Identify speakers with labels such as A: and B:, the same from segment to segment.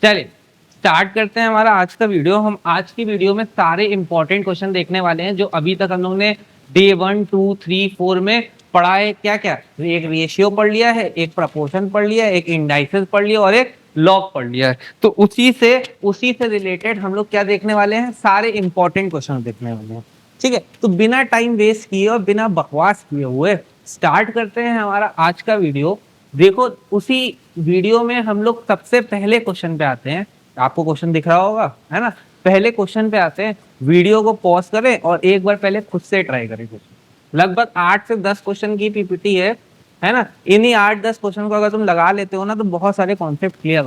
A: चलिए स्टार्ट करते हैं हमारा आज का वीडियो। हम आज की वीडियो में सारे इंपॉर्टेंट क्वेश्चन देखने वाले हैं जो अभी तक हम लोग ने डे 1 2 3 4 में पढ़ा है। क्या क्या, एक रेशियो पढ़ लिया है, एक प्रपोर्शन पढ़ लिया है, एक इंडाइसेस पढ़ लिया और एक लॉग पढ़ लिया है। तो उसी से रिलेटेड हम लोग क्या देखने वाले हैं, सारे इंपॉर्टेंट क्वेश्चन देखने वाले हैं। ठीक है, तो बिना टाइम वेस्ट किए और बिना बकवास किए हुए स्टार्ट करते हैं हमारा आज का वीडियो। देखो उसी वीडियो में हम लोग सबसे पहले क्वेश्चन पे आते हैं। आपको क्वेश्चन दिख रहा होगा, है ना। पहले क्वेश्चन पे आते हैं, वीडियो को पॉज करें और एक बार पहले खुद से ट्राई करें क्वेश्चन। लगभग 8 से 10 क्वेश्चन की पीपीटी है ना। इन्हीं 8-10 क्वेश्चन को अगर तुम लगा लेते हो ना तो बहुत सारे कॉन्सेप्ट क्लियर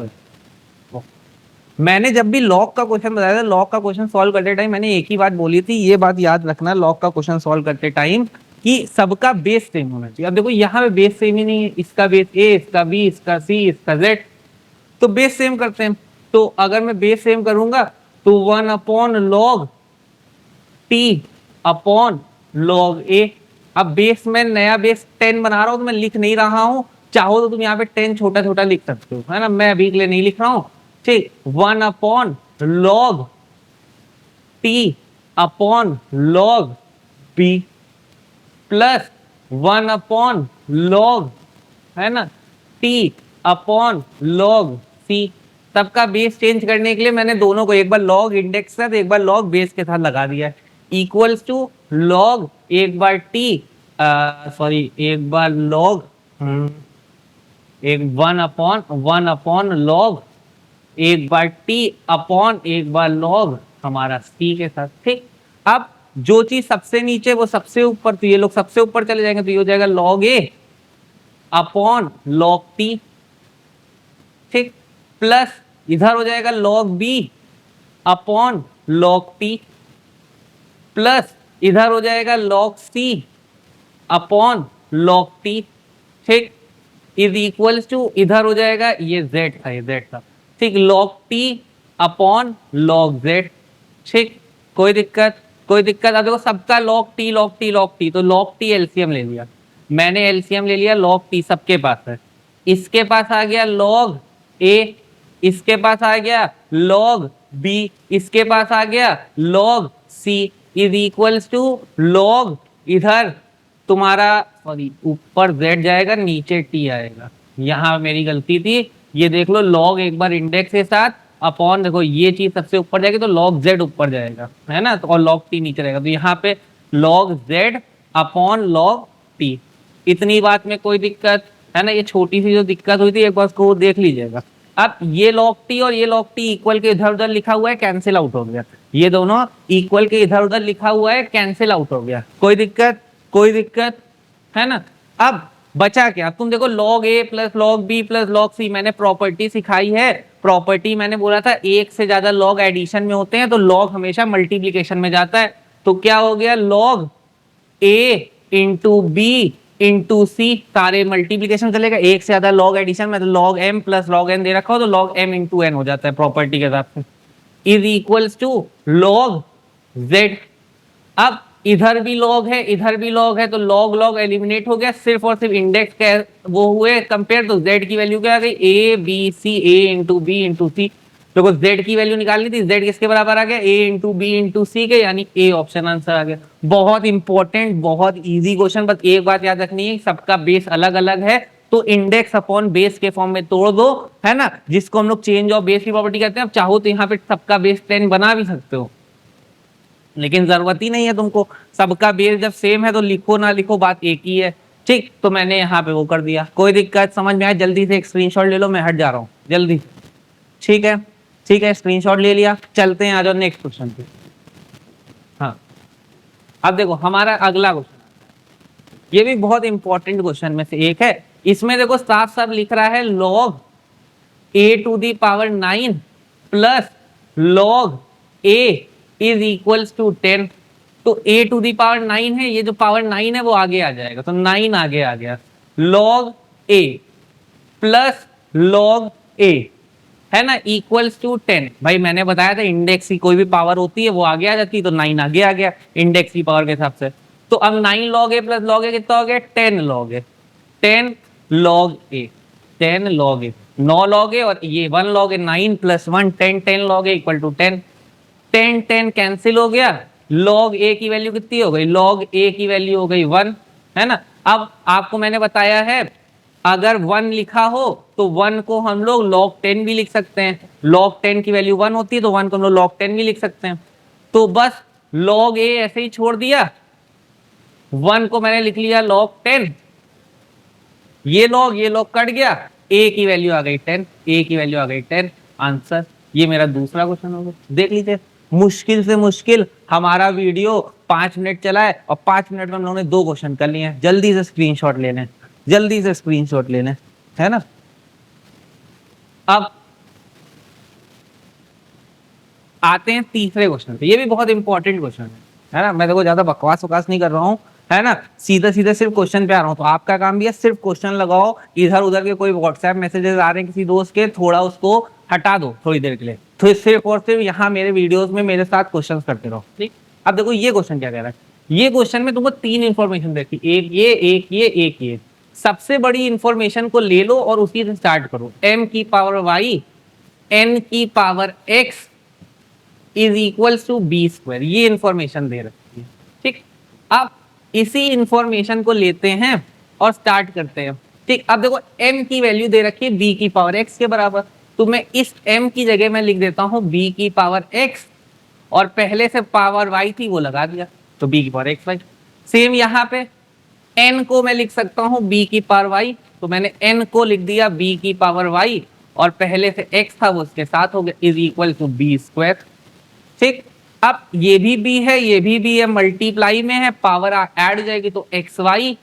A: हो। मैंने जब भी लॉग का क्वेश्चन बताया था, लॉग का क्वेश्चन सॉल्व करते टाइम मैंने एक ही बात बोली थी, ये बात याद रखना लॉग का क्वेश्चन सॉल्व करते टाइम कि सबका बेस सेम होना चाहिए। अब देखो यहाँ पे बेस सेम ही नहीं है, इसका बेस ए, इसका बी, इसका सी, इसका जेड, तो बेस सेम करते हैं। तो अगर मैं बेस सेम करूंगा तो 1/log टी अपॉन log ए। अब बेस में नया बेस 10 बना रहा हूं तो मैं लिख नहीं रहा हूं, चाहो तो तुम यहाँ पे 10 छोटा छोटा लिख सकते हो, है ना। मैं अभी के लिए नहीं लिख रहा हूं। ठीक, 1/log t upon log b plus 1/log, है ना, टी अपॉन log सी। सबका बेस चेंज करने के लिए मैंने दोनों को एक बार log इंडेक्स के साथ एक बार log बेस के साथ लगा दिया है। इक्वल्स टू log एक बार टी, सॉरी एक बार log, एक 1/log एक बार टी अपॉन एक बार log हमारा सी के साथ। ठीक, अब जो चीज सबसे नीचे वो सबसे ऊपर, तो ये लोग सबसे ऊपर चले जाएंगे, तो ये हो जाएगा log a upon log t. ठीक, प्लस इधर हो जाएगा log b upon log t, plus इधर हो जाएगा log c upon log t. ठीक, इज इक्वल्स टू इधर हो जाएगा, ये z था, ये z था। ठीक, log T upon log z। ठीक, कोई दिक्कत, कोई दिक्कत। अब देखो सबका log T log T log T, तो log टी एलसीएम ले लिया मैंने, एलसीएम ले लिया, log टी सबके पास है। इसके पास आ गया log ए, इसके पास आ गया log बी, इसके पास आ गया log c is equals to log, इधर तुम्हारा सॉरी ऊपर z जाएगा नीचे t आएगा, यहाँ मेरी गलती थी। ये देख लो log एक बार इंडेक्स के साथ अपॉन, देखो ये चीज सबसे ऊपर जाएगी तो log z ऊपर जाएगा, है ना, तो और log t नीचे रहेगा, तो यहाँ पे log z upon log t। इतनी बात में कोई दिक्कत है ना। ये छोटी सी जो दिक्कत हुई थी एक बार उसको देख लीजिएगा। अब ये log t और ये log t इक्वल के इधर उधर लिखा हुआ है, कैंसिल आउट हो गया। ये दोनों इक्वल के इधर उधर लिखा हुआ है, कैंसिल आउट हो गया। कोई दिक्कत, कोई दिक्कत, है ना। अब बचा क्या, तुम देखो log a plus log b plus log c, मैंने प्रॉपर्टी सिखाई है। प्रॉपर्टी मैंने बोला था एक से ज्यादा log एडिशन में होते हैं तो log हमेशा मल्टीप्लीकेशन में जाता है। तो क्या हो गया, log a into B into C, सारे मल्टीप्लीकेशन चलेगा। एक से ज्यादा log एडिशन में तो log m plus log n दे रखा हो तो log m इंटू n हो जाता है प्रॉपर्टी के हिसाब से, is equals to log z। अब इधर भी log है इधर भी log है तो log log एलिमिनेट हो गया, सिर्फ और सिर्फ इंडेक्स के वो हुए कंपेयर, तो z की वैल्यू क्या आ गई, a b c, a into B into C. देखो z की वैल्यू निकालनी थी, z किसके बराबर आ गया, a इंटू बी इंटू सी के, यानी a ऑप्शन आंसर आ गया। बहुत इंपॉर्टेंट, बहुत इजी क्वेश्चन। बस एक बात याद रखनी है, सबका बेस अलग अलग है तो इंडेक्स अपॉन बेस के फॉर्म में तोड़ दो, है ना, जिसको हम लोग चेंज ऑफ बेस की प्रॉपर्टी कहते हैं। अब चाहो तो यहाँ पे सबका बेस 10 बना भी सकते हो, लेकिन जरूरत ही नहीं है तुमको। सबका बेस जब सेम है तो लिखो ना लिखो बात एक ही है। ठीक, तो मैंने यहाँ पे वो कर दिया। कोई दिक्कत, समझ में आया? जल्दी से एक स्क्रीनशॉट ले लो, मैं हट जा रहा हूँ जल्दी। ठीक है, ठीक है, स्क्रीनशॉट ले लिया। चलते हैं आ जाओ नेक्स्ट क्वेश्चन पे। हाँ, अब देखो हमारा अगला क्वेश्चन, ये भी बहुत इंपॉर्टेंट क्वेश्चन में से एक है। इसमें देखो साफ साफ लिख रहा है log a to the power 9 plus log a is equals to 10। तो a टू दी पावर 9 है, ये जो पावर 9 है वो आगे आ जाएगा, तो 9 आगे आ गया, log a plus log a, है ना, इक्वल्स टू 10। भाई मैंने बताया था इंडेक्स की कोई भी पावर होती है वो आगे आ जाती है, तो 9 आगे आ गया इंडेक्स की पावर के हिसाब से। तो अब 9 log a plus log a कितना हो गया, 10 log a, 10 log a, 10 log a। 9 log a और ये 1 log a, 9 + 1 10, 10 log a equal to 10, 10 10 cancel हो गया, log a की वैल्यू कितनी हो गई, log a की वैल्यू हो गई 1, है ना। अब आपको मैंने बताया है अगर 1 लिखा हो तो 1 को हम लोग log 10 भी लिख सकते हैं, log 10 की वैल्यू 1 होती है तो 1 को हम लोग log 10 भी लिख सकते हैं। तो बस log a ऐसे ही छोड़ दिया, 1 को मैंने लिख लिया log 10, ये log कट गया, a की वैल्यू आ गई 10, a की वैल्यू आ गई 10, आंसर। ये मेरा दूसरा क्वेश्चन हो गया। देख लीजिए, मुश्किल से मुश्किल हमारा वीडियो 5 मिनट चला है और 5 मिनट में हम लोगों ने 2 क्वेश्चन कर लिए हैं। जल्दी से स्क्रीनशॉट लेने, जल्दी से स्क्रीनशॉट लेने, है ना। अब आते हैं तीसरे क्वेश्चन पे, ये भी बहुत इंपॉर्टेंट क्वेश्चन है ना। मैं देखो ज्यादा बकवास वकास नहीं कर रहा हूँ, है ना, सीधा सीधा सिर्फ क्वेश्चन पे आ रहा हूँ। तो आपका काम भी है सिर्फ क्वेश्चन लगाओ, इधर उधर के कोई व्हाट्सएप मैसेजेस आ रहे हैं किसी दोस्त के, थोड़ा उसको हटा दो थोड़ी देर के लिए, तो सिर्फ और सिर्फ यहाँ मेरे वीडियोस में मेरे साथ क्वेश्चन करते रहो, ठीक। अब देखो ये क्वेश्चन क्या कह रहा है, ये क्वेश्चन में तुमको 3 इंफॉर्मेशन देखी, एक ये, एक ये, एक ये। सबसे बड़ी इंफॉर्मेशन को ले लो और उसी से स्टार्ट करो, m की पावर y n की power x is equals to B square, ये इंफॉर्मेशन दे रखी है, ठीक। अब इसी इंफॉर्मेशन को लेते हैं और स्टार्ट करते हैं, ठीक। अब देखो m की वैल्यू दे रखी है b की पावर x के बराबर, तो मैं इस m की जगह में लिख देता हूं b की पावर x, और पहले से पावर y थी वो लगा दिया, तो b की पावर x y। सेम यहाँ पे n को मैं लिख सकता हूं b की पावर y, तो मैंने n को लिख दिया b की पावर y, और पहले से x था वो उसके साथ हो गया, is equal to B square, ठीक। अब ये भी b है, ये भी b है, मल्टीप्लाई में है, पावर ऐड हो जाएगी तो xy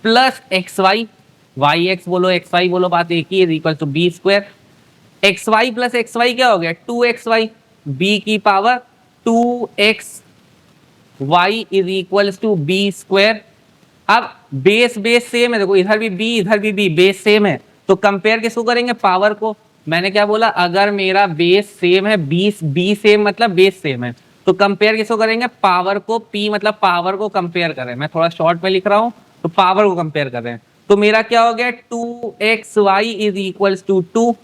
A: प्लस xy, yx बोलो xy बोलो बात एक ही, is equal to B square. xy plus xy क्या हो गया 2xy, b की power 2xy is equal to B square. अब बेस बेस सेम है, देखो इधर भी b इधर भी b, बेस सेम है, तो कंपेयर किसको करेंगे, पावर को। मैंने क्या बोला, अगर मेरा बेस सेम है, बी सेम मतलब बेस सेम है, तो कंपेयर किसको करेंगे, पावर को। p मतलब पावर को कंपेयर करें, मैं थोड़ा शॉर्ट में लिख रहा हूं, तो पावर को कंपेयर कर रहे हैं। तो मेरा क्या हो गया 2xy इज इक्वल टू 2,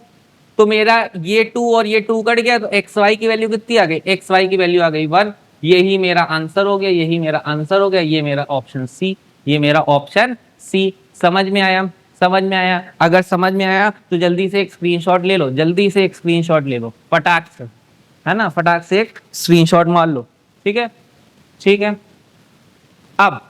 A: तो मेरा ये 2 और ये 2 कट गया, तो xy की वैल्यू कितनी आ गई, xy की वैल्यू आ गई 1। यही मेरा आंसर हो गया, यही मेरा आंसर हो गया, ये मेरा ऑप्शन सी, ये मेरा ऑप्शन सी। समझ में आया, समझ में आया। अगर समझ में आया तो जल्दी से एक स्क्रीनशॉट ले लो, जल्दी से एक स्क्रीनशॉट ले लो फटाक से, है ना, फटाक से एक स्क्रीनशॉट मार लो, ठीक है, ठीक है। अब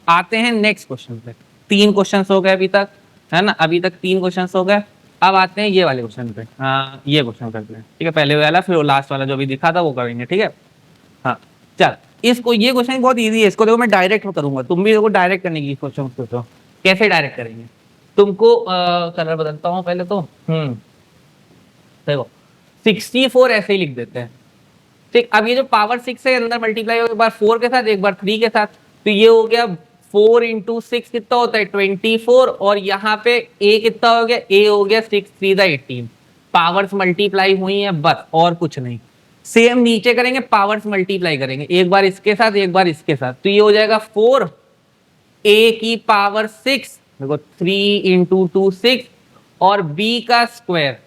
A: आते हैं नेक्स्ट क्वेश्चन पे। 3 क्वेश्चन हो गए अभी तक, है ना, अभी तक 3 क्वेश्चन हो गए। अब आते हैं ये वाले क्वेश्चन पे, हाँ ये क्वेश्चन करते हैं, ठीक है। पहले वाला फिर लास्ट वाला जो भी दिखा था वो करेंगे, ठीक है। हाँ चल, इसको, ये क्वेश्चन बहुत इजी है, इसको देखो मैं डायरेक्ट करूंगा, तुम भी देखो डायरेक्ट करने की क्वेश्चन सोचो कैसे डायरेक्ट करेंगे। तुमको कलर बदलता हूँ पहले तो, देखो 64 ऐसे ही लिख देते हैं, ठीक। अब ये जो पावर 6 है अंदर मल्टीप्लाई हो, एक बार 4 के साथ एक बार 3 के साथ, तो ये हो गया 4 × 6 कितना होता है 24, और यहाँ पे a कितना हो गया, a हो गया 6 3 18, पावर्स मल्टीप्लाई हुई है बस, और कुछ नहीं। सेम नीचे करेंगे, पावर्स मल्टीप्लाई करेंगे, एक बार इसके साथ एक बार इसके साथ, तो ये हो जाएगा 4 a की पावर 6, देखो 3 × 2 6, और b का स्क्वायर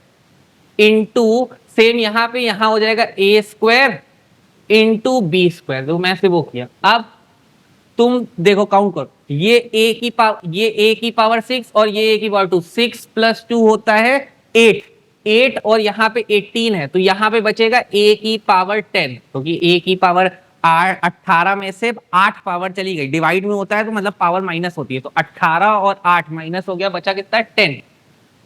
A: इंटू, सेम यहाँ पे यहाँ हो जाएगा a square into b square, देखो मैं सिर्फ वो किया। अब तुम देखो काउंट करो, ये a की पावर 6 और ये a की पावर 2, 6 + 2 होता है 8 और यहाँ पे 18 है, तो यहाँ पे बचेगा a की पावर 10, क्योंकि a की पावर 18 में से 8 पावर चली गई, डिवाइड में होता है तो मतलब पावर माइनस होती है, तो 18 और 8 माइनस हो गया, बचा कितना 10।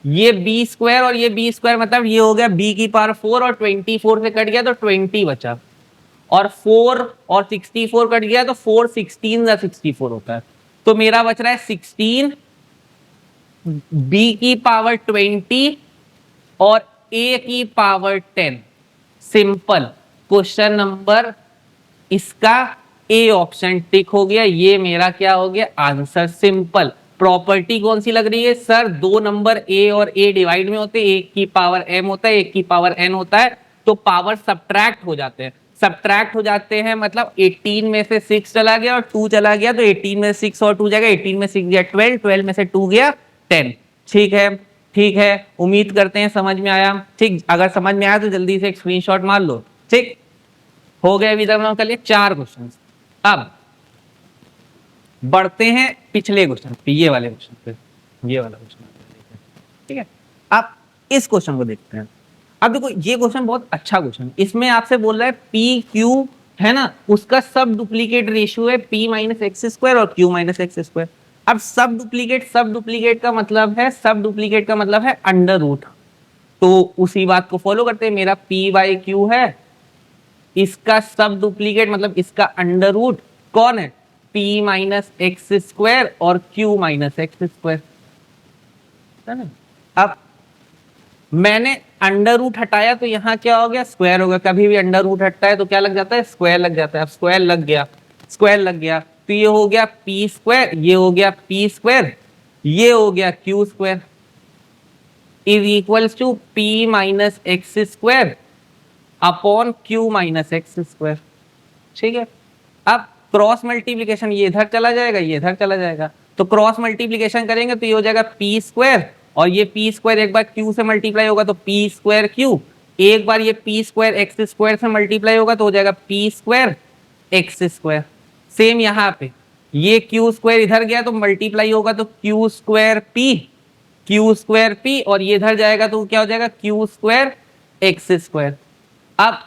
A: ये b स्क्वायर और ये b स्क्वायर मतलब ये हो गया b की पावर 4 और 24 से कट गया तो 20 बचा, और 4 और 64 कट गया तो 4 16 या 64 होता है, तो मेरा बच रहा है 16 b की पावर 20 और a की पावर 10। सिंपल क्वेश्चन नंबर इसका ए ऑप्शन टिक हो गया, ये मेरा क्या हो गया आंसर। सिंपल। प्रॉपर्टी कौन सी लग रही है सर, 2 नंबर a और a डिवाइड में होते हैं, एक की पावर m होता है, एक की पावर n होता है, तो पावर सब्ट्रैक्ट हो जाते हैं, सब्ट्रैक्ट हो जाते हैं मतलब 18 में से 6 चला गया और 2 चला गया, तो 18 में से 6 और 2 जाएगा, 18 में 6 गया 12, 12 में से 2 गया 10। ठीक है, ठीक है, उम्मीद करते हैं समझ में आया। ठीक, अगर समझ में आया तो जल्दी से एक स्क्रीनशॉट मार लो। ठीक, हो गए अभी तक कर लिए 4 क्वेश्चन। अब बढ़ते हैं पिछले क्वेश्चन पे, ये वाले क्वेश्चन पे, ये वाला क्वेश्चन। ठीक है, अब इस क्वेश्चन को देखते हैं। अब देखो ये क्वेश्चन बहुत अच्छा क्वेश्चन, इसमें आपसे बोल रहा है पी क्यू है ना, उसका सब डुप्लीकेट रेशियो है p माइनस एक्स स्क्वायर और q माइनस एक्स स्क्वायर। अब सब डुप्लीकेट का मतलब है, सब डुप्लीकेट का मतलब है अंडर रूट। तो उसी बात को फॉलो करते हैं, मेरा p बाई क्यू है, इसका सब डुप्लीकेट मतलब इसका अंडर रूट कौन है, p माइनस एक्स स्क्वायर और q माइनस एक्स स्क्वायर। अब मैंने अंडर रूट हटाया तो यहाँ क्या हो गया, स्क्वायर हो गया। कभी भी अंडर रूट हटता है तो क्या लग जाता है, स्क्वायर लग जाता है। अब स्क्वायर लग गया तो ये हो गया पी स्क्वायर, ये हो गया पी स्क्वायर, ये हो गया q square is equals to p minus x square upon q minus x square. ठीक है, अब क्रॉस मल्टीप्लीकेशन, ये इधर चला जाएगा, ये इधर चला जाएगा, तो क्रॉस मल्टीप्लीकेशन करेंगे तो ये हो जाएगा पी स्क्वायर, और ये पी स्क्वायर एक बार क्यू से मल्टीप्लाई होगा तो पी स्क्वायर क्यू, एक बार ये पी स्क्वायर एक्स स्क्वायर से मल्टीप्लाई होगा तो हो जाएगा P square x square. Same यहाँ पे ये क्यू स्क्वायर इधर गया तो मल्टीप्लाई होगा तो क्यू स्क्वायर पी, और ये इधर जाएगा तो क्या हो जाएगा, क्यू स्क्वायर एक्स स्क्वायर। अब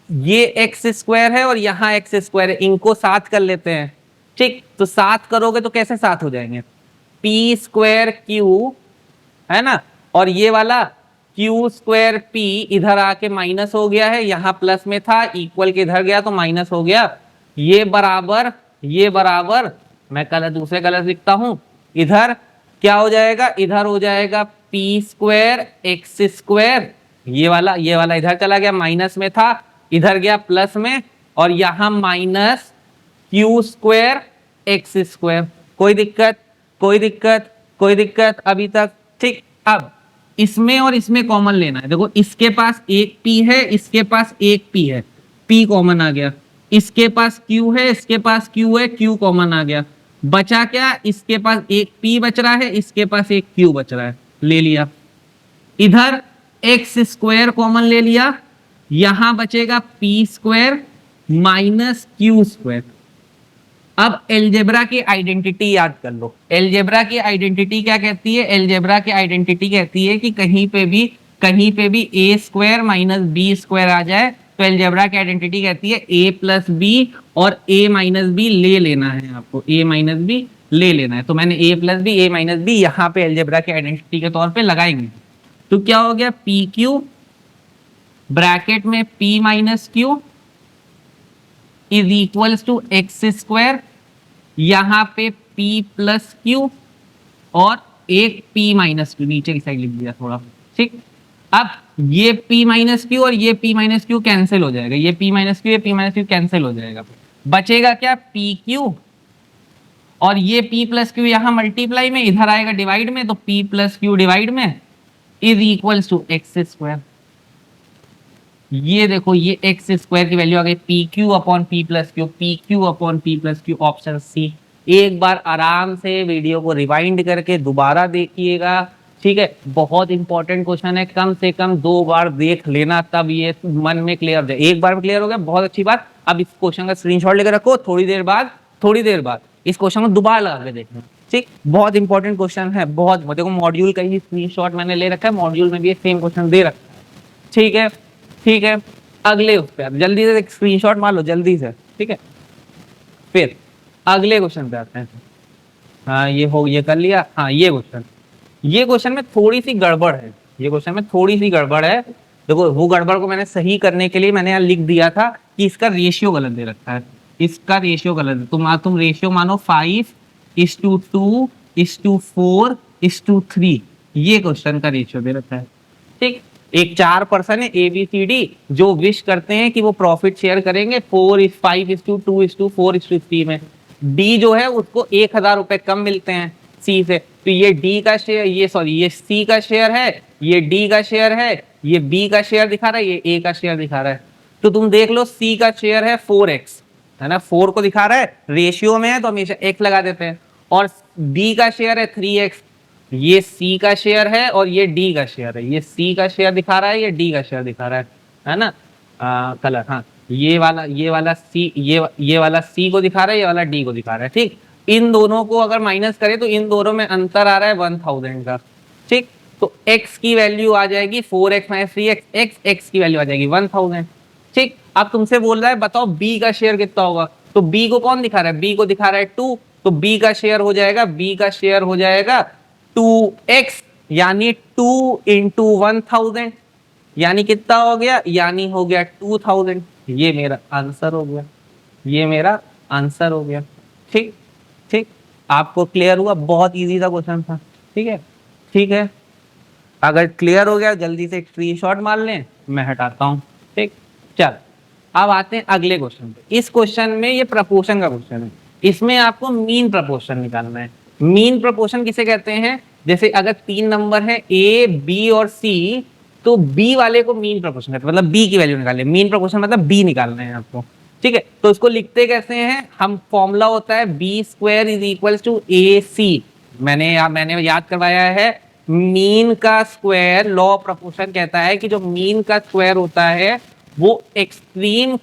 A: ये एक्स स्क्वायर है और यहाँ एक्स स्क्वायर है, इनको साथ कर लेते हैं। ठीक, तो साथ करोगे तो कैसे साथ हो जाएंगे, पी स्क्वायर क्यू है ना, और ये वाला क्यू स्क्वायर पी इधर आके माइनस हो गया है, यहाँ प्लस में था, इक्वल के इधर गया तो माइनस हो गया, ये बराबर मैं कलर दूसरे कलर लिखता हूं, इधर क्या हो जाएगा, इधर हो जाएगा पी स्क्वायर एक्स स्क्वायर, ये वाला इधर चला गया, माइनस में था, इधर गया प्लस में, और यहां minus Q square x square. कोई दिक्कत अभी तक। ठीक, अब इसमें और इसमें कॉमन लेना है। देखो इसके पास एक p है, इसके पास एक p है, p कॉमन आ गया, इसके पास q है, इसके पास q है, q कॉमन आ गया, बचा क्या, इसके पास एक p बच रहा है, इसके पास एक q बच रहा है, ले लिया। इधर एक्स स्क्वायर कॉमन ले लिया, यहां बचेगा p square minus q square. अब एलजेब्रा की आइडेंटिटी याद कर लो। एलजेब्रा की आइडेंटिटी क्या कहती है, एलजेब्रा की आइडेंटिटी कहती है कि कहीं पे भी ए स्क्वायर माइनस बी स्क्वायर आ जाए तो एलजेब्रा की आइडेंटिटी कहती है ए प्लस बी और ए माइनस बी ले लेना है, आपको ए माइनस बी ले लेना है। तो मैंने ए प्लस बी, ए माइनस बी यहाँ पे एलजेब्रा की आइडेंटिटी के तौर पे लगाएंगे। तो क्या हो गया, पी क्यू ब्रैकेट में p minus q is equals to x square, यहां पे p प्लस क्यू और एक p माइनस क्यू नीचे की साइड लिख दिया थोड़ा। ठीक, अब ये p माइनस क्यू और ये p माइनस क्यू कैंसिल हो जाएगा, ये p माइनस क्यू, ये p माइनस क्यू कैंसिल हो जाएगा, बचेगा क्या, p क्यू, और ये p प्लस क्यू यहां मल्टीप्लाई में, इधर आएगा डिवाइड में, तो p प्लस क्यू डिवाइड में is equals to x square. ये देखो ये एक्स स्क्वायर की वैल्यू आ गई p q upon p plus q, p q upon p plus q, option c. एक बार आराम से वीडियो को रिवाइंड करके दोबारा देखिएगा। ठीक है, बहुत इंपॉर्टेंट क्वेश्चन है, कम से कम 2 बार देख लेना तब ये मन में क्लियर हो जाए। एक बार में क्लियर हो गया, बहुत अच्छी बात। अब इस क्वेश्चन का स्क्रीनशॉट लेकर रखो, थोड़ी देर बाद इस क्वेश्चन को दोबारा लगा के देखना। ठीक, बहुत इंपॉर्टेंट क्वेश्चन है, बहुत। देखो मॉड्यूल का ही स्क्रीनशॉट मैंने ले रखा है, मॉड्यूल में भी सेम क्वेश्चन दे रखा है। ठीक है, अगले उस पे जल्दी से स्क्रीनशॉट मार लो जल्दी से। ठीक है, फिर अगले क्वेश्चन पे आते हैं। हाँ ये कर लिया। हाँ ये क्वेश्चन में थोड़ी सी गड़बड़ है। देखो वो गड़बड़ को मैंने सही करने के लिए मैंने यहाँ लिख दिया था कि इसका रेशियो गलत दे रखा है, इसका रेशियो गलत है। तुम रेशियो मानो 5:2:4:3, ये क्वेश्चन का रेशियो दे रखा है। ठीक, एक 4 पर्सन है ABCD जो विश करते हैं कि वो प्रॉफिट शेयर करेंगे 4:5:2:4:3 में। डी जो है उसको 1000 रुपए कम मिलते हैं सी से, तो ये डी का शेयर, ये सी का शेयर है, ये डी का शेयर है, ये बी का शेयर दिखा रहा है, ये ए का शेयर दिखा रहा है। तो तुम देख लो सी का शेयर है 4x है ना, 4 को दिखा रहा है, रेशियो में है तो हमेशा x लगा देते हैं, और डी का शेयर है 3x, ये सी का शेयर है और ये डी का शेयर है, ये सी का शेयर दिखा रहा है, ये डी का शेयर दिखा रहा है ना। कलर, हाँ, ये वाला सी, ये वाला सी को दिखा रहा है, ये वाला डी को दिखा रहा है, ठीक। इन दोनों को अगर माइनस करें तो इन दोनों में अंतर आ रहा है 1000 का, ठीक। तो x की वैल्यू आ जाएगी 4x माइनस 3x, x की वैल्यू आ जाएगी 1000, ठीक। अब तुमसे बोल रहा है बताओ b का शेयर कितना होगा, तो b को कौन दिखा रहा है, b को दिखा रहा है 2, तो b का शेयर हो जाएगा, b का शेयर हो जाएगा 2x, यानी 2 इंटू 1000, यानी कितना हो गया, यानी हो गया 2000। ये मेरा आंसर हो गया, ये मेरा आंसर हो गया, ठीक। ठीक, आपको क्लियर हुआ, बहुत इजी सा क्वेश्चन था, ठीक है। ठीक है, अगर क्लियर हो गया जल्दी से एक स्क्रीनशॉट मार लें, मैं हटाता हूं, ठीक। चल, अब आते हैं अगले क्वेश्चन पे। इस क्वेश्चन में ये प्रपोर्शन का क्वेश्चन है, इसमें आपको मीन प्रपोर्शन निकालना है। मीन प्रपोर्शन किसे कहते हैं, जैसे अगर 3 नंबर है ए, बी और सी, तो बी वाले को मीन प्रपोर्शन कहते हैं, मतलब बी की वैल्यू निकालनी है। मीन प्रपोर्शन मतलब बी निकालना है आपको, ठीक है। तो इसको लिखते कैसे हैं हम, फॉर्मूला होता है B square is equal to A C. मैंने याद करवाया है, मीन का स्क्वायर, लॉ ऑफ प्रपोर्शन कहता है कि जो मीन का स्क्वायर होता है वो एक्सट्रीम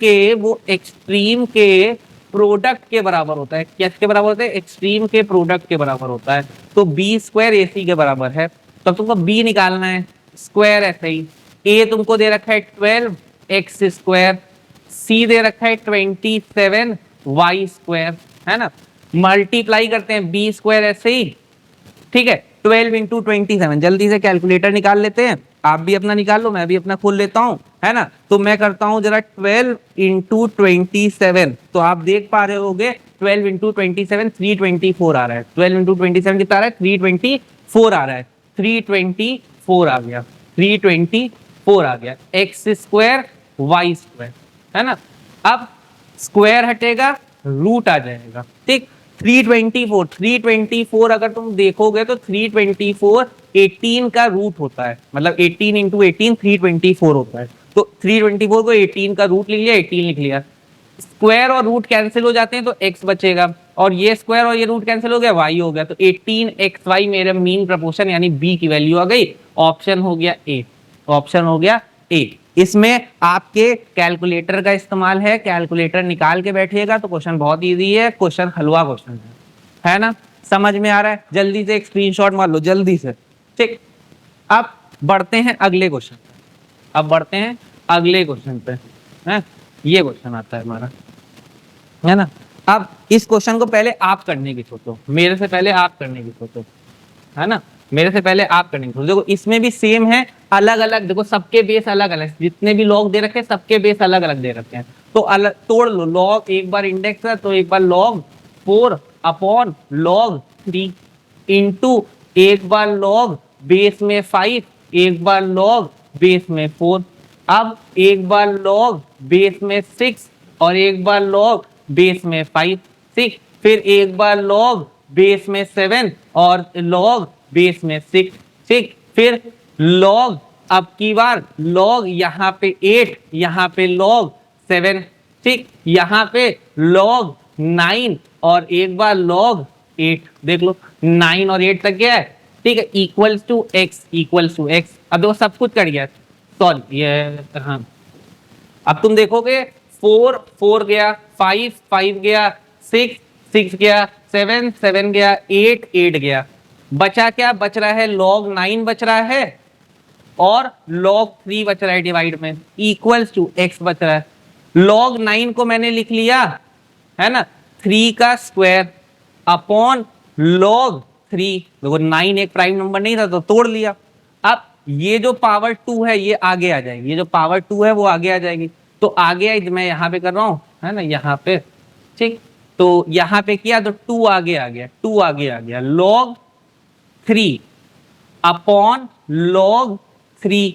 A: के प्रोडक्ट के बराबर होता है। किसके बराबर होता है, एक्सट्रीम के प्रोडक्ट के बराबर होता है। तो बी स्क्वायर ए सी के बराबर है, तो तुमको बी निकालना है, स्क्वायर ऐसे ही। ए तुमको दे रखा है 12 एक्स स्क्वायर, सी दे रखा है 27 वाई स्क्वायर, है ना। मल्टीप्लाई करते हैं बी स्क्वायर ऐसे ही, ठीक है। 12 इंटू 27, जल्दी से कैलकुलेटर निकाल लेते हैं, आप भी अपना निकाल लो, मैं भी अपना खोल लेता हूं, है ना। तो मैं करता हूं जरा 12 इंटू 27, तो आप देख पा रहे होगे 12 इंटू 27 324 आ रहा है। 12 इंटू 27 कितना आ रहा है, 324 आ रहा है, 324 आ गया, 324 आ गया। एक्स स्क्वायर वाई स्क्वायर, है ना। अब स्क्वायर हटेगा, रूट आ जाएगा, ठीक। 324 अगर तुम देखोगे तो 324 18 का रूट होता है, मतलब 18 इंटू 18 324 होता है। तो 324 को 18 का रूट लिख लिया, 18 लिख लिया। स्क्वायर और रूट कैंसिल हो जाते हैं तो x बचेगा, और ये स्क्वायर और ये रूट कैंसिल हो गया, y हो गया। तो 18xy मेरा मीन प्रपोर्शन यानी b की वैल्यू आ गई। ऑप्शन हो गया ए, ऑप्शन हो गया ए। इसमें आपके कैलकुलेटर का इस्तेमाल है, कैलकुलेटर निकाल के बैठिएगा तो क्वेश्चन बहुत इजी है, क्वेश्चन हलवा क्वेश्चन है ना। समझ में आ रहा है, जल्दी से एक स्क्रीनशॉट मार लो जल्दी से, ठीक। अब बढ़ते हैं अगले क्वेश्चन, अब बढ़ते हैं अगले क्वेश्चन पे, है। ये क्वेश्चन आता है हमारा, है ना। अब इस क्वेश्चन को पहले आप करने की सोचो, मेरे से पहले आप करने की सोचो, है ना। मेरे से पहले आप करने की सोचो। देखो इसमें भी सेम है, अलग अलग, देखो सबके बेस अलग अलग, जितने भी लॉग दे रखे हैं सबके बेस अलग अलग दे रखे हैं। तो अलग तोड़ लो, लॉग एक बार इंडेक्स है तो एक बार log 4 अपॉन log 3 इंटू एक बार log बेस में 5, एक बार log बेस में 4, अब एक बार log बेस में 6 और एक बार log बेस में 5, ठीक। फिर एक बार log बेस में 7 और log बेस में 6, ठीक। फिर log, अब की बार log यहाँ पे 8, यहाँ पे log 7, ठीक। यहाँ पे log 9 और एक बार log 8, देख लो 9 और 8 तक गया है, ठीक है। Equals to x, equals to x. अब देखो सब कुछ कट गया, सॉरी ये, हाँ। अब तुम देखोगे 4 4 गया, 5 5 गया, 6 6 गया, 7 7 गया, 8 8 गया। बचा क्या, बच रहा है log 9 बच रहा है और log 3 बच रहा है डिवाइड में, इक्वल्स टू x बच रहा है। log 9 को मैंने लिख लिया, है ना, 3 का स्क्वायर अपॉन log 3। देखो 9 एक प्राइम नंबर नहीं था तो तोड़ लिया। अब ये जो पावर 2 है ये आगे आ जाएगी, ये जो पावर 2 है वो आगे आ जाएगी। तो आगे मैं यहाँ पे कर रहा हूँ, है ना, यहाँ पे, ठीक। तो यहाँ पे किया तो 2 आगे आ गया, 2 आगे आ गया, log 3 अपॉन log 3,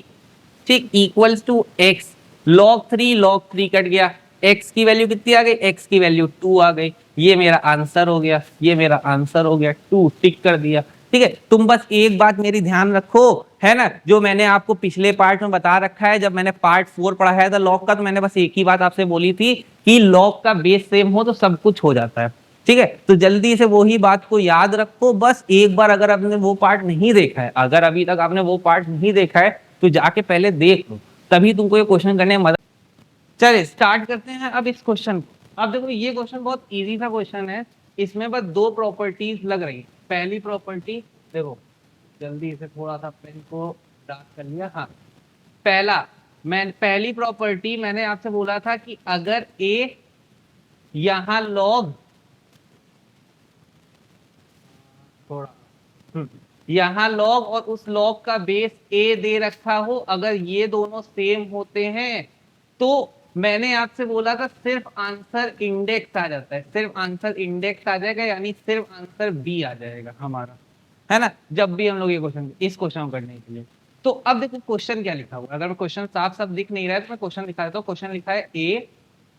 A: ठीक, equals to x। log 3 cut गया, x की वैल्यू कितनी आ गई, x की वैल्यू 2 आ गई। ये मेरा आंसर हो गया, ये मेरा आंसर हो गया, 2 टिक कर दिया, ठीक है। तुम बस एक बात मेरी ध्यान रखो, है ना, जो मैंने आपको पिछले पार्ट में बता रखा है, जब मैंने पार्ट 4 पढ़ाया था लॉग का, तो मैंने बस एक ही बात आपसे बोली थी कि लॉग का बेस सेम हो तो सब कुछ हो जाता है। ठीक है, तो जल्दी से वही बात को याद रखो। बस एक बार अगर आपने वो पार्ट नहीं देखा है, अगर अभी तक आपने वो पार्ट नहीं देखा है तो जाके पहले देख लो, तभी तुमको ये क्वेश्चन करने में मदद। चलिए स्टार्ट करते हैं अब इस क्वेश्चन को। अब देखो ये क्वेश्चन बहुत इजी सा क्वेश्चन है, इसमें बस दो प्रॉपर्टीज लग रही है। पहली प्रॉपर्टी देखो, जल्दी से थोड़ा सा पेन को डार्क कर लिया। हाँ, पहली प्रॉपर्टी मैंने आपसे बोला था कि अगर ए यहां लॉग थोड़ा यहां लॉग और उस लॉग का बेस ए दे रखा हो, अगर ये दोनों सेम होते हैं तो मैंने आपसे बोला था सिर्फ आंसर इंडेक्स आ जाता है, सिर्फ आंसर इंडेक्स आ जाएगा, यानी सिर्फ आंसर बी आ जाएगा हमारा, है ना, जब भी हम लोग ये क्वेश्चन इस क्वेश्चन को करने के लिए। तो अब देखो क्वेश्चन क्या लिखा हुआ है, अगर क्वेश्चन साफ साफ दिख नहीं रहा है तो मैं क्वेश्चन लिखा देता हूँ। क्वेश्चन लिखा है ए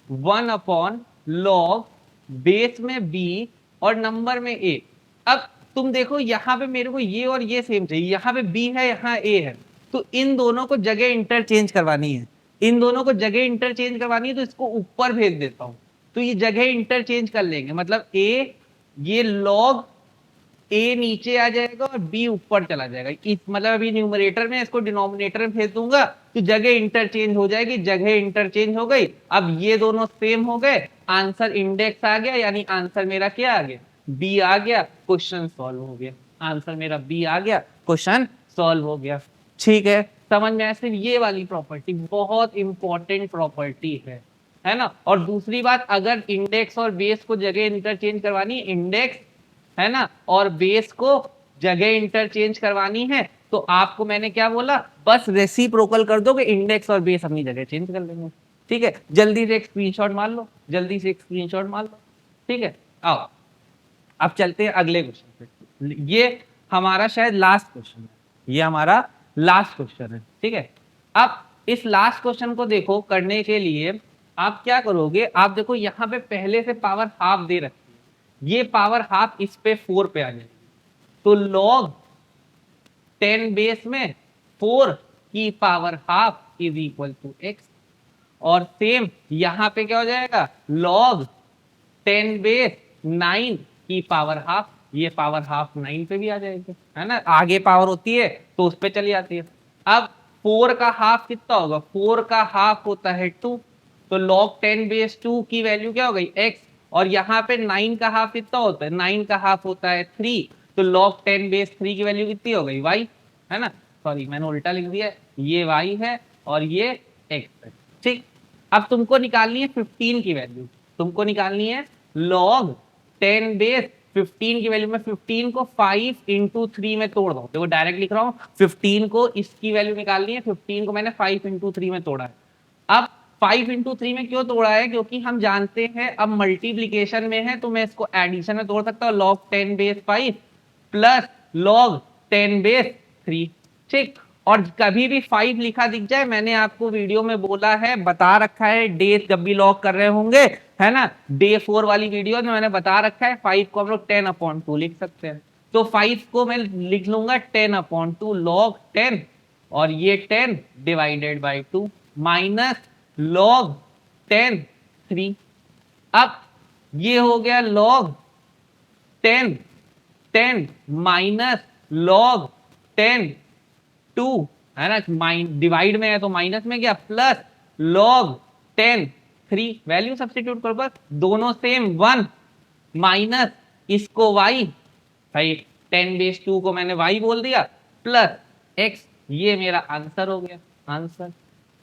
A: 1/log बेस में बी और नंबर में ए। अब तुम देखो यहाँ पे मेरे को ये और ये सेम चाहिए, यहाँ पे बी है यहाँ ए है, तो इन दोनों को जगह इंटरचेंज करवानी है, इन दोनों को जगह इंटरचेंज करवानी है, तो इसको ऊपर भेज देता हूं, तो ये जगह इंटरचेंज कर लेंगे, मतलब ए ये लॉग ए नीचे आ जाएगा और बी ऊपर चला जाएगा। इस मतलब अभी न्यूमरेटर में इसको डिनोमिनेटर में भेज दूंगा तो जगह इंटरचेंज हो जाएगी, जगह इंटरचेंज हो गई। अब ये दोनों सेम हो गए, आंसर इंडेक्स आ गया, यानी आंसर मेरा क्या आ गया, बी आ गया, क्वेश्चन सॉल्व हो गया, आंसर मेरा बी आ गया, क्वेश्चन सॉल्व हो गया। ठीक है, समझ में आया। सिर्फ ये वाली प्रॉपर्टी बहुत इंपॉर्टेंट प्रॉपर्टी है ना। और दूसरी बात, अगर इंडेक्स और बेस को जगह इंटरचेंज करवानी, इंडेक्स है ना और बेस को जगह इंटरचेंज करवानी है, तो आपको मैंने क्या बोला, बस रेसिप्रोकल कर दो कि इंडेक्स और बेस अपनी जगह चेंज कर लेंगे। ठीक है, जल्दी से एक स्क्रीनशॉट मार लो, जल्दी से एक स्क्रीनशॉट मार लो। ठीक है, आओ अब चलते हैं अगले क्वेश्चन पे। ये हमारा शायद लास्ट क्वेश्चन है, ये हमारा लास्ट क्वेश्चन है। ठीक है, अब इस लास्ट क्वेश्चन को देखो, करने के लिए आप क्या करोगे, आप देखो यहाँ पे पहले से पावर हाफ दे रखी है, ये पावर हाफ इस पे 4 पे आ जाएगी, तो log 10 बेस में 4 की power half is equal to x, और सेम यहां पे क्या हो जाएगा, log 10 बेस 9 की पावर हाफ, ये पावर हाफ 9 पे भी आ जाएगी, है ना, आगे पावर होती है तो उस पे चली जाती है। अब 4 का हाफ कितना होगा, 4 का हाफ होता है 2, तो log 10 बेस 2 की वैल्यू क्या हो गई, x, और यहाँ पे 9 का हाफ कितना होता है, 9 का हाफ होता है 3, तो log 10 बेस 3 की वैल्यू कितनी हो गई, y, है ना, सॉरी मैंने उल्टा लिख दिया, ये y है और ये x है। ठीक, अब तुमको निकालनी है 15 की वैल्यू, तुमको निकालनी है log 10 बेस 15 की वैल्यू में 15 को 5 इंटू 3 में तोड़ दो, देखो डायरेक्ट लिख रहा हूँ, 15 को इसकी वैल्यू निकालनी है, 15 को मैंने 5 इंटू 3 में तोड़ा है। अब 5 इंटू 3 में क्यों तोड़ा है, क्योंकि हम जानते हैं अब मल्टीप्लीकेशन में है तो मैं इसको एडिशन में तोड़ सकता हूँ, log 10 base 5 plus log 10 base 3। ठीक, और कभी भी 5 लिखा दिख जाए, मैंने आपको वीडियो में बोला है, बता रखा है, डे जब भी लॉग कर रहे होंगे, है ना, डे 4 वाली वीडियो में मैंने बता रखा है 5 को हम लोग 10/2 लिख सकते हैं, तो 5 को मैं लिख लूंगा 10/2 log 10, और ये 10 डिवाइडेड बाई 2 माइनस log 10 3। अब ये हो गया log 10 माइनस log 10 2, है ना, डिवाइड में है तो माइनस में गया, प्लस log 10 3, वैल्यू सब्स्टिट्यूट करो, बस दोनों सेम 1 माइनस इसको y, भाई 10 बेस 2 को मैंने y बोल दिया, प्लस x, ये मेरा आंसर हो गया, आंसर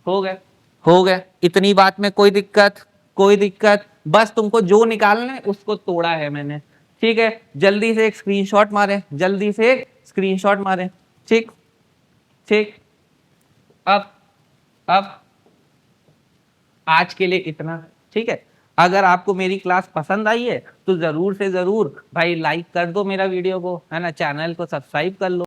A: हो गया, हो गया। इतनी बात में कोई दिक्कत, कोई दिक्कत, बस तुमको जो निकालना है उसको तोड़ा है मैंने। ठीक है, जल्दी से एक स्क्रीनशॉट मारे, जल्दी से एक स्क्रीनशॉट मारे। ठीक ठीक, अब आज के लिए इतना, ठीक है। अगर आपको मेरी क्लास पसंद आई है तो जरूर से जरूर भाई लाइक कर दो मेरा वीडियो को, है ना, चैनल को सब्सक्राइब कर लो।